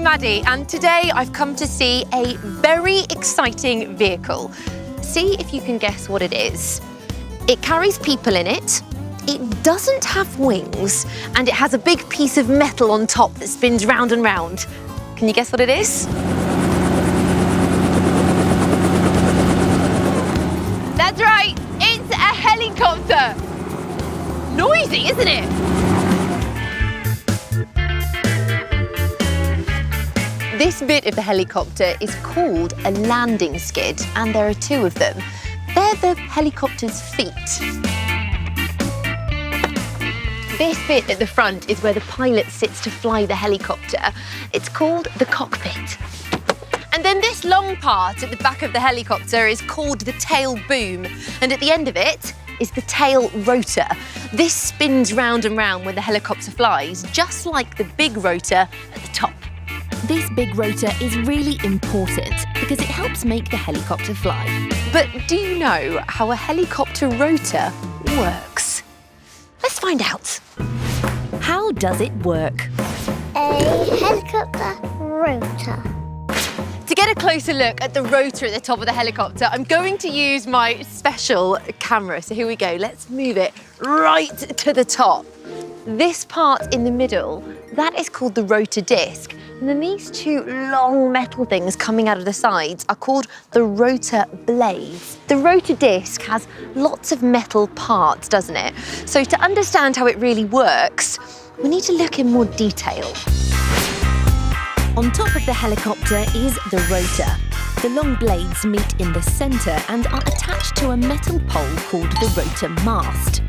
Maddie, and today I've come to see a very exciting vehicle. See if you can guess what it is. It carries people in it, it doesn't have wings, and it has a big piece of metal on top that spins round and round. Can you guess what it is? That's right, it's a helicopter. Noisy, isn't it? This bit of the helicopter is called a landing skid, and there are two of them. They're the helicopter's feet. This bit at the front is where the pilot sits to fly the helicopter. It's called the cockpit. And then this long part at the back of the helicopter is called the tail boom, and at the end of it is the tail rotor. This spins round and round when the helicopter flies, just like the big rotor at the top. This big rotor is really important because it helps make the helicopter fly. But do you know how a helicopter rotor works? Let's find out. How does it work? A helicopter rotor. To get a closer look at the rotor at the top of the helicopter, I'm going to use my special camera. So here we go. Let's move it right to the top. This part in the middle, that is called the rotor disc. And then these two long metal things coming out of the sides are called the rotor blades. The rotor disc has lots of metal parts, doesn't it? So to understand how it really works, we need to look in more detail. On top of the helicopter is the rotor. The long blades meet in the centre and are attached to a metal pole called the rotor mast.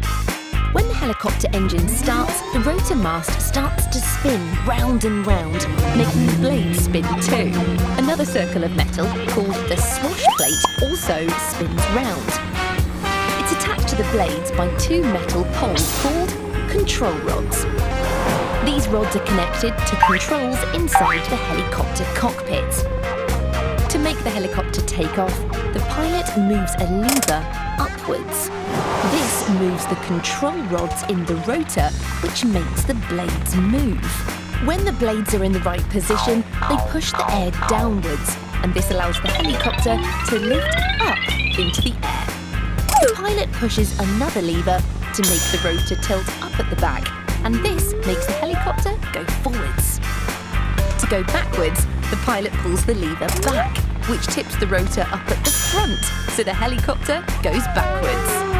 When the helicopter engine starts, the rotor mast starts to spin round and round, making the blades spin too. Another circle of metal, called the swash plate, also spins round. It's attached to the blades by two metal poles called control rods. These rods are connected to controls inside the helicopter cockpit. To make the helicopter take off, the pilot moves a lever upwards. This moves the control rods in the rotor, which makes the blades move. When the blades are in the right position, they push the air downwards, and this allows the helicopter to lift up into the air. The pilot pushes another lever to make the rotor tilt up at the back, and this makes the helicopter go forwards. To go backwards, the pilot pulls the lever back, which tips the rotor up at the front, so the helicopter goes backwards.